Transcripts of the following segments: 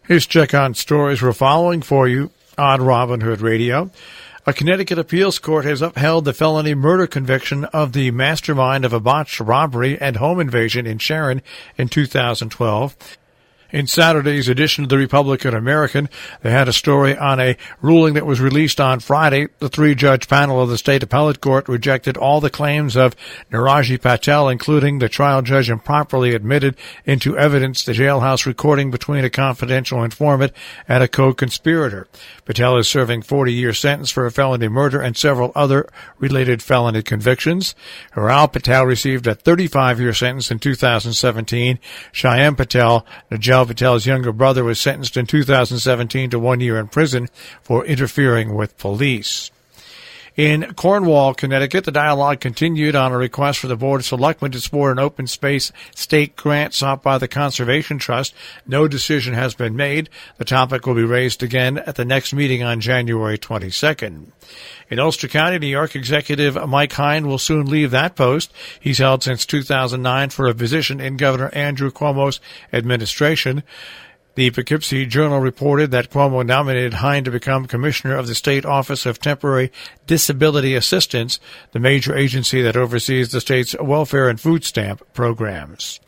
Here's check on stories we're following for you on Robin Hood Radio. A Connecticut appeals court has upheld the felony murder conviction of the mastermind of a botched robbery and home invasion in Sharon in 2012. In Saturday's edition of the Republican-American, they had a story on a ruling that was released on Friday. The three-judge panel of the state appellate court rejected all the claims of Niraji Patel, including the trial judge improperly admitted into evidence the jailhouse recording between a confidential informant and a co-conspirator. Patel is serving a 40-year sentence for a felony murder and several other related felony convictions. Hiral Patel received a 35-year sentence in 2017. Shyam Patel, Najal Patel's younger brother, was sentenced in 2017 to 1 year in prison for interfering with police. In Cornwall, Connecticut, the dialogue continued on a request for the Board of Selectmen to support an open space state grant sought by the Conservation Trust. No decision has been made. The topic will be raised again at the next meeting on January 22nd. In Ulster County, New York, Executive Mike Hine will soon leave that post. He's held since 2009 for a position in Governor Andrew Cuomo's administration. The Poughkeepsie Journal reported that Cuomo nominated Hine to become commissioner of the State Office of Temporary Disability Assistance, the major agency that oversees the state's welfare and food stamp programs.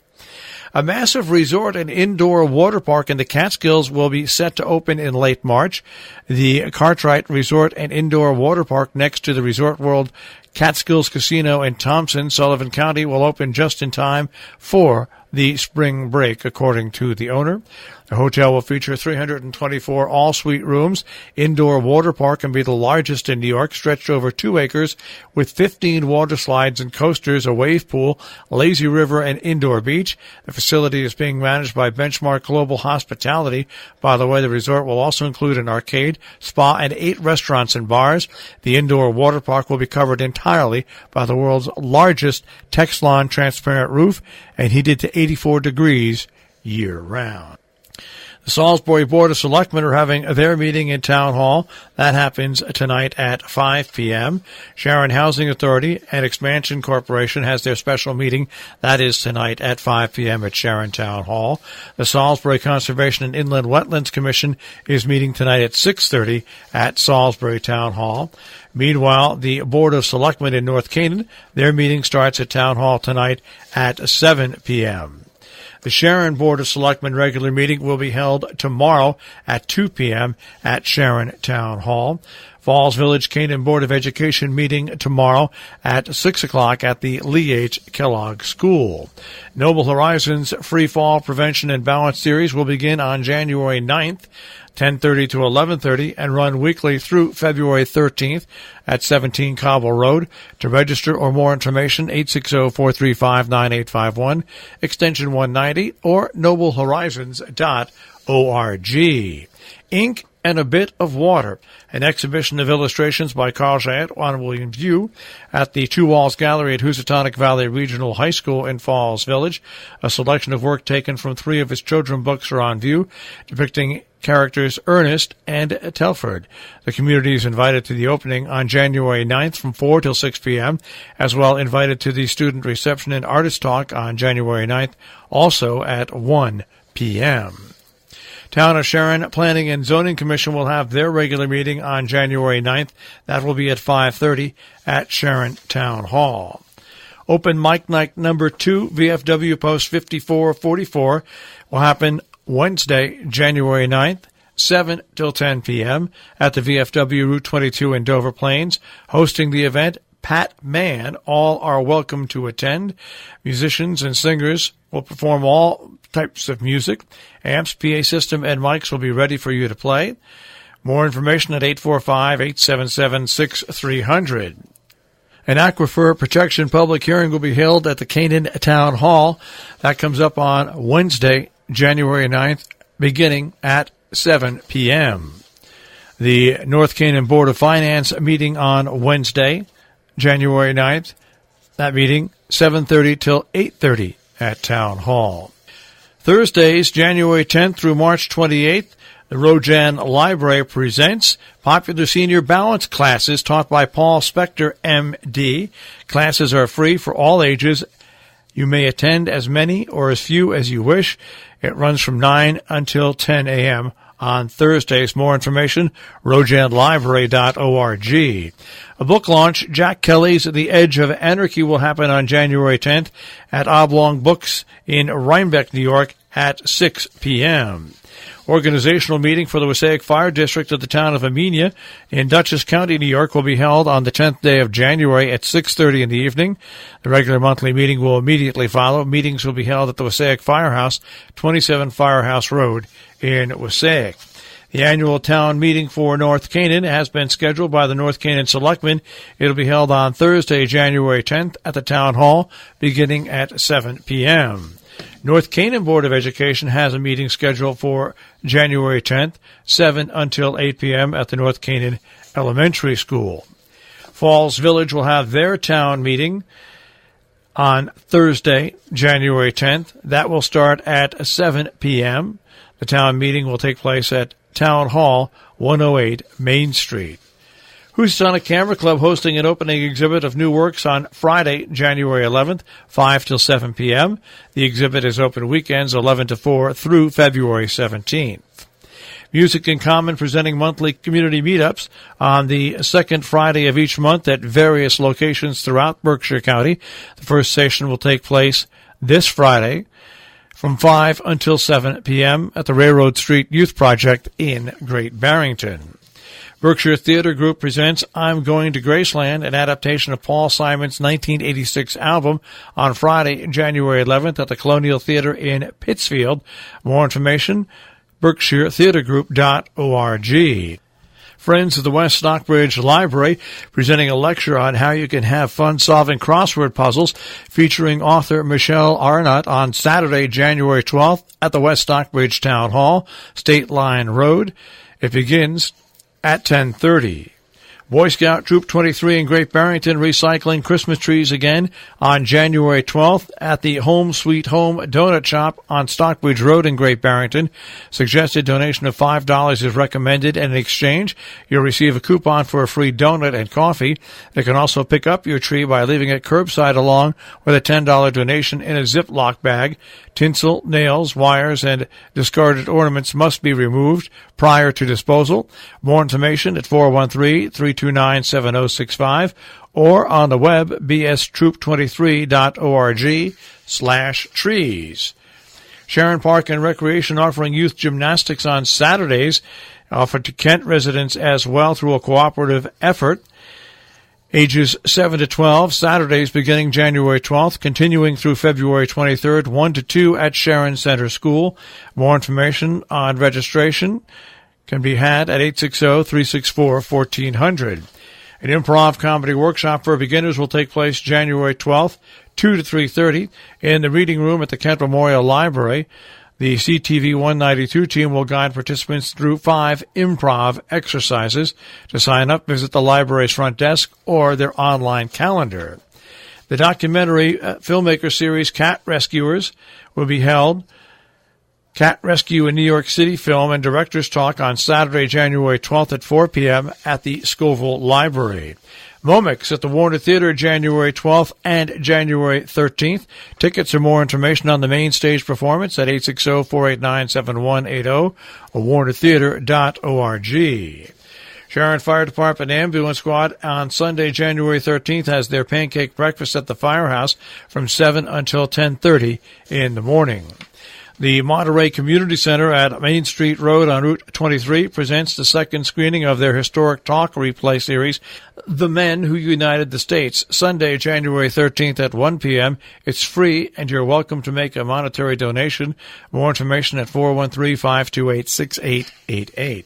A massive resort and indoor water park in the Catskills will be set to open in late March. The Cartwright Resort and Indoor Water Park next to the Resort World Catskills Casino in Thompson, Sullivan County, will open just in time for the spring break, according to the owner. The hotel will feature 324 all-suite rooms. Indoor water park can be the largest in New York, stretched over 2 acres, with 15 water slides and coasters, a wave pool, lazy river, and indoor beach. The facility is being managed by Benchmark Global Hospitality. By the way, the resort will also include an arcade, spa, and 8 restaurants and bars. The indoor water park will be covered entirely by the world's largest Texlon transparent roof and heated to 84 degrees year-round. The Salisbury Board of Selectmen are having their meeting in Town Hall. That happens tonight at 5 p.m. Sharon Housing Authority and Expansion Corporation has their special meeting. That is tonight at 5 p.m. at Sharon Town Hall. The Salisbury Conservation and Inland Wetlands Commission is meeting tonight at 6:30 at Salisbury Town Hall. Meanwhile, the Board of Selectmen in North Canaan, their meeting starts at Town Hall tonight at 7 p.m. The Sharon Board of Selectmen regular meeting will be held tomorrow at 2 p.m. at Sharon Town Hall. Falls Village Canaan Board of Education meeting tomorrow at 6 o'clock at the Lee H. Kellogg School. Noble Horizons Free Fall Prevention and Balance Series will begin on January 9th. 10:30 to 11:30 and run weekly through February 13th at 17 Cobble Road. To register or more information, 860-435-9851, extension 190, or noblehorizons.org. Ink and a Bit of Water, an exhibition of illustrations by Carl Jayat on William View at the Two Walls Gallery at Housatonic Valley Regional High School in Falls Village. A selection of work taken from 3 of his children's books are on view, depicting characters Ernest and Telford. The community is invited to the opening on January 9th from 4 till 6 p.m., as well invited to the student reception and artist talk on January 9th, also at 1 p.m. Town of Sharon Planning and Zoning Commission will have their regular meeting on January 9th. That will be at 5:30 at Sharon Town Hall. Open Mic Night number 2, VFW Post 5444, will happen Wednesday, January 9th, 7 till 10 p.m. at the VFW Route 22 in Dover Plains. Hosting the event, Pat Mann. All are welcome to attend. Musicians and singers will perform all types of music. Amps, PA system, and mics will be ready for you to play. More information at 845-877-6300. An aquifer protection public hearing will be held at the Canaan Town Hall. That comes up on Wednesday, January 9th, beginning at 7 p.m. The North Canaan Board of Finance meeting on Wednesday, January 9th. That meeting, 7:30 till 8:30 at Town Hall. Thursdays, January 10th through March 28th, the Rojan Library presents Popular Senior Balance Classes taught by Paul Spector, M.D. Classes are free for all ages. You may attend as many or as few as you wish. It runs from 9 until 10 a.m. on Thursdays. More information, rojandlibrary.org. A book launch, Jack Kelly's The Edge of Anarchy, will happen on January 10th at Oblong Books in Rhinebeck, New York at 6 p.m. Organizational meeting for the Wassaic Fire District of the town of Amenia in Dutchess County, New York, will be held on the 10th day of January at 6:30 in the evening. The regular monthly meeting will immediately follow. Meetings will be held at the Wassaic Firehouse, 27 Firehouse Road in Wassaic. The annual town meeting for North Canaan has been scheduled by the North Canaan Selectmen. It will be held on Thursday, January 10th at the Town Hall, beginning at 7 p.m. North Canaan Board of Education has a meeting scheduled for January 10th, 7 until 8 p.m. at the North Canaan Elementary School. Falls Village will have their town meeting on Thursday, January 10th. That will start at 7 p.m. The town meeting will take place at Town Hall, 108 Main Street. Housatonic Camera Club hosting an opening exhibit of new works on Friday, January 11th, 5 till 7 p.m. The exhibit is open weekends 11 to 4 through February 17th. Music in Common presenting monthly community meetups on the second Friday of each month at various locations throughout Berkshire County. The first session will take place this Friday from 5 until 7 p.m. at the Railroad Street Youth Project in Great Barrington. Berkshire Theater Group presents I'm Going to Graceland, an adaptation of Paul Simon's 1986 album, on Friday, January 11th at the Colonial Theater in Pittsfield. More information, berkshiretheatergroup.org. Friends of the West Stockbridge Library presenting a lecture on how you can have fun solving crossword puzzles featuring author Michelle Arnott on Saturday, January 12th at the West Stockbridge Town Hall, State Line Road. It begins at 10:30. Boy Scout Troop 23 in Great Barrington recycling Christmas trees again on January 12th at the Home Sweet Home Donut Shop on Stockbridge Road in Great Barrington. Suggested donation of $5 is recommended, and in exchange, you'll receive a coupon for a free donut and coffee. They can also pick up your tree by leaving it curbside along with a $10 donation in a Ziploc bag. Tinsel, nails, wires, and discarded ornaments must be removed prior to disposal. More information at 413-329-7065 or on the web, bstroop23.org/trees. Sharon Park and Recreation offering youth gymnastics on Saturdays, offered to Kent residents as well through a cooperative effort. Ages 7 to 12, Saturdays beginning January 12th, continuing through February 23rd, 1 to 2 at Sharon Center School. More information on registration can be had at 860-364-1400. An improv comedy workshop for beginners will take place January 12th, 2 to 3:30 in the reading room at the Kent Memorial Library. The CTV 192 team will guide participants through 5 improv exercises. To sign up, visit the library's front desk or their online calendar. The documentary filmmaker series Cat Rescuers will be held. Cat Rescue in New York City Film and Directors Talk on Saturday, January 12th at 4 p.m. at the Scoville Library. Momix at the Warner Theater January 12th and January 13th. Tickets or more information on the main stage performance at 860-489-7180 or warnertheater.org. Sharon Fire Department Ambulance Squad on Sunday, January 13th has their pancake breakfast at the firehouse from 7 until 10:30 in the morning. The Monterey Community Center at Main Street Road on Route 23 presents the second screening of their historic talk replay series, The Men Who United the States, Sunday, January 13th at 1 p.m. It's free, and you're welcome to make a monetary donation. More information at 413-528-6888.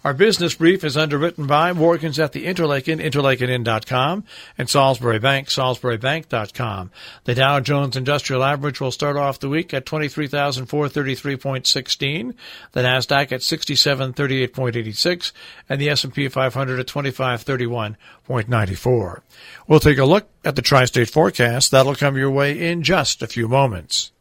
Our business brief is underwritten by Morgans at the Interlaken, interlakenin.com, and Salisbury Bank, salisburybank.com. The Dow Jones Industrial Average will start off the week at 23,433.16, the NASDAQ at 6738.86, and the S&P 500 at 2531.94. We'll take a look at the tri-state forecast. That'll come your way in just a few moments.